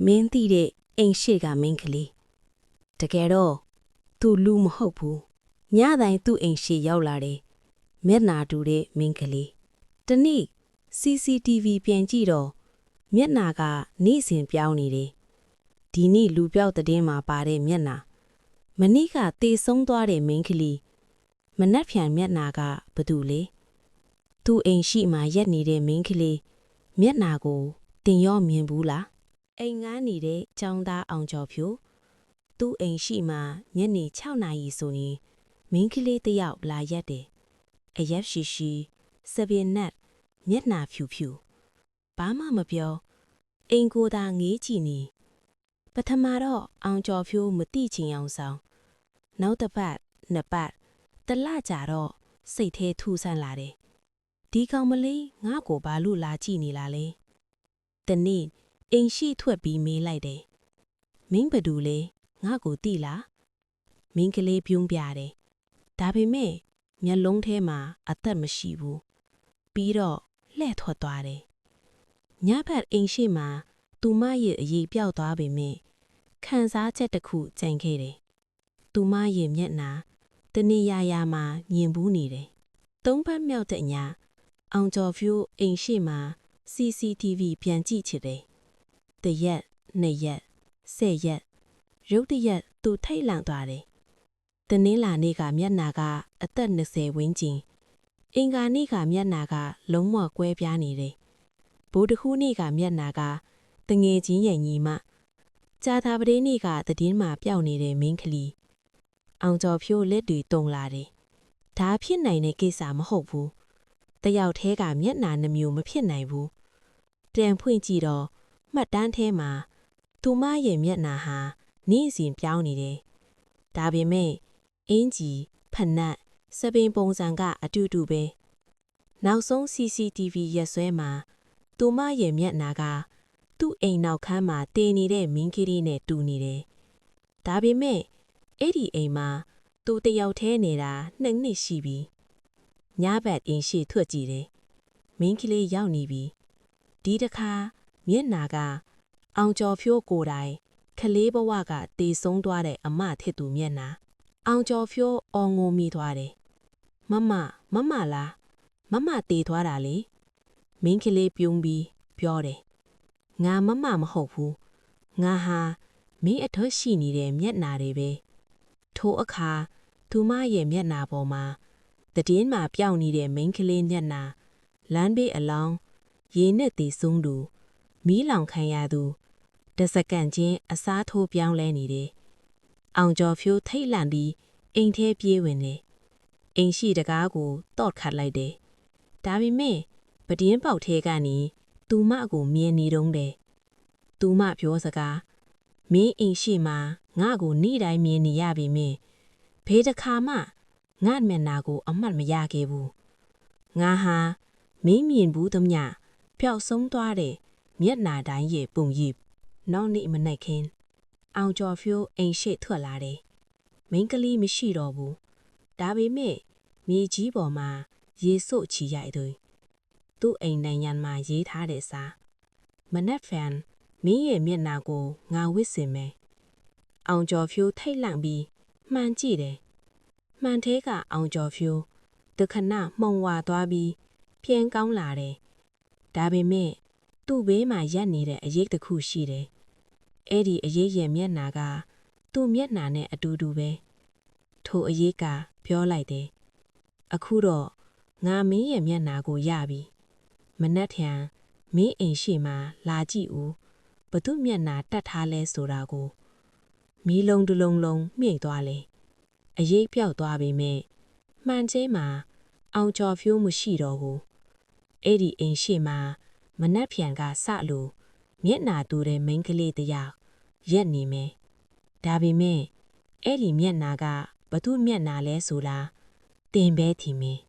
မင်းသိတဲ့အိမ်ရှိကမင်းကလေးတကယ်တော့သူလူမဟုတ်ဘူးညတိုင်းသူ့အိမ်ရှိရောက်လာတယ်မျက်နာတူတဲ့မင်းကလေးတနေ့ CCTV ပြန်ကြည့်တော့မျက်နာကနေ့စဉ်ပြောင်းနေတယ်ဒီနေ့လူပြောက်တဲ့မှာပါတဲ့မျက်နာမနေ့ကတေဆုံးသွားတဲ့မင်းကလေးမနှက်ဖြန်မျက်နာကဘသူလဲသူ့အိမ်ရှိမှာရက်နေတဲ့မင်းကလေးမျက်နာကိုတင်ရောမြင်ဘူးလားအိမ်ငန်းနေတဲ့ចောင်းသားအောင်ကျော်ဖြိုသူ့အိမ်ရှိမှာညနေ6နာရီဆိုရင်မင်းကလေးတယောက်လာရက်တယ်အရက်ရှိစပင်နက်မျက်နာဖြူဖြူဘာမှမပြောအိမ်ကိုသာငေးကြည့်နေပထမတော့အောင်ကျော်ဖြိုမတိချင်အောင်ဆောင်နောက်တစ်ပတ်နှစ်ပတ်တလကြာတော့စိတ်ထဲထူဆန်းလာတယ်ဒီကောင်မလေးငါ့ကိုဘာလို့လာကြည့်နေလားလဲတနေ့အိမ်ရှိထွက်ပြီးမေးလိုက်တယ်မင်းဘသူလဲငါ့ကိုတိလားမင်းကလေးပြုံးပြတယ်ဒါပေမဲ့မျက်လုံးထဲမှာအသက်မရှိဘူးပြီးတော့လှဲ့ထွက်သွားတယ်ညဘက်အိမ်ရှိမှာသူမရဲ့အရေးပြောက်သွားပေမဲ့ခံစားချက်တစ်ခုကြံခဲ့တယ်သူမရဲ့မျက်နှာတနေ့ရာမှာမြင်ဘူးနေတယ်သုံးပတ်မြောက်တဲ့ညအောင်ကျော်ဖြိုးအိမ်ရှိမှာ CCTV ပြန်ကြည့်ချစ်တယ်တရက်နှစ်ရက်10ရက်ရုတ်တရက်သူထိတ်လန့်သွားတယ်တနင်္လာနေ့ကမျက်နာကအသက်20ဝန်းကျင်အင်္ဂါနေ့ကမျက်နာကလုံးဝကွဲပြားနေတယ်ဗုဒ္ဓဟူးနေ့ကမျက်နာကတငယ်ချင်းရဲ့ညီမကြာသပတေးနေ့ကသတင်းမှာပျောက်နေတဲ့မင်းကလေးအောင်ကျော်ဖြိုးလက်တွေတုံလာတယ်ဒါဖြစ်နိုင်တဲ့ကိစ္စမဟုတ်ဘူးတယောက်တည်းကမျက်နာနှမျိုးမဖြစ်နိုင်ဘူးပြန်ဖွင့်ကြည့်တော့မှတ်တမ်းထဲမှာသူမရဲ့မျက်နာဟာနေ့စဉ်ပြောင်းနေတယ်ဒါပေမဲ့အင်ကြီးဖနက်စပင်ပုံစံကအတူတူပဲနောက်ဆုံး CCTV ရက်စွဲမှာသူမရဲ့မျက်နာကသူ့အိမ်နောက်ခန်းမှာတည်နေတဲ့မင်းကလေးနဲ့တူနေတယ်ဒါပေမဲ့အဲ့ဒီအိမ်မှာသူတယောက်တည်းနေတာ2နှစ်ရှိပြီညဘက်အိမ်ရှိထွက်ကြည့်တယ်မင်းကလေးရောက်နေပြီဒီတစ်ခါမျက်နာကအောင်ကျော်ဖြိုးကိုယ်တိုင်ခလေးဘဝကတေဆုံးသွားတဲ့အမထစ်သူမျက်နာအောင်ကျော်ဖြိုးအော်ငိုမိသွားတယ်မမလားမတေသွားတာလေမင်းကလေးပြုံးပြီးပြောတယ်ငါမဟုတ်ဘူးငါဟာမင်းအထွတ်ရှိနေတဲ့မျက်နာတွေပဲထိုအခါသူမရဲ့မျက်နာပေါ်မှာသတင်းမှာပျောက်နေတဲ့မင်းကလေးမျက်နာလမ်းဘေးအလောင်းရေနဲ့တေဆုံးသူမီးလောင်ခံရသူတစကန်ချင်းအစားထိုးပြောင်းလဲနေတယ်အောင်ကျော်ဖြိုးထိတ်လန့်ပြီးအိမ်ထဲပြေးဝင်တယ်အိမ်ရှိတကားကိုတော့ခတ်လိုက်တယ်ဒါပေမဲ့ပတင်းပေါက်ထဲကနေသူမကိုမြင်နေတုံးတယ်သူမပြောစကားမင်းအိမ်ရှိမှာငါ့ကိုနေ့တိုင်းမြင်နေရပြီမင်းဘယ်တစ်ခါမှငါ့မျက်နာကိုအမှတ်မရခဲ့ဘူးငါဟာမင်းမြင်ဘူးသမျှပျောက်ဆုံးသွားတဲ့မျက်နာတိုင်းရဲ့ပုံရိပ်နောက်နေ့မနက်ခင်းအောင်ကျော်ဖြိုးအိမ်ရှိထွက်လာတယ်မင်းကလေးမရှိတော့ဘူးဒါပေမဲ့မြေကြီးပေါ်မှာရေစို့ချီရိုက်သူ့အိမ်နိုင်ငံမှာရေးထားတဲ့စာမနက်ဖန်မင်းရဲ့မျက်နာကိုငါဝစ်စင်မယ်အောင်ကျော်ဖြိုးထိတ်လန့်ပြီးမှန်ကြည့်တယ်မှန်သေးကအောင်ကျော်ဖြိုးတခဏမှုံဝါသွားပြီးပြန်ကောင်းလာတယ်ဒါပေမဲ့သူ့ဘေးမှာရက်နေတဲ့အရေးတစ်ခုရှိတယ်အဲ့ဒီအရေးရဲ့မျက်နာကသူ့မျက်နာနဲ့အတူတူပဲထိုအရေးကပြောလိုက်တယ်အခုတော့ငါမင်းရဲ့မျက်နာကိုရပြီမနှက်ထန်မင်းအိမ်ရှိမှာလာကြည့်ဦးဘသူမျက်နာတတ်ထားလဲဆိုတာကိုမီးလုံးတစ်လုံးလုံးမြင့်သွားလေအရေးပြောက်သွားပေမဲ့မှန်ချင်းမှာအောင်ကျော်ဖြိုးမရှိတော့ဘူးအဲ့ဒီအိမ်ရှိမှာမနှက်ဖြန်ကစလို့မျက်နာတူတဲ့မိန်းကလေးတယောက်ရက်နေမယ်ဒါပေမဲ့အဲ့ဒီမျက်နာကဘသူမျက်နာလဲဆိုတာတင်ပဲထီမင်း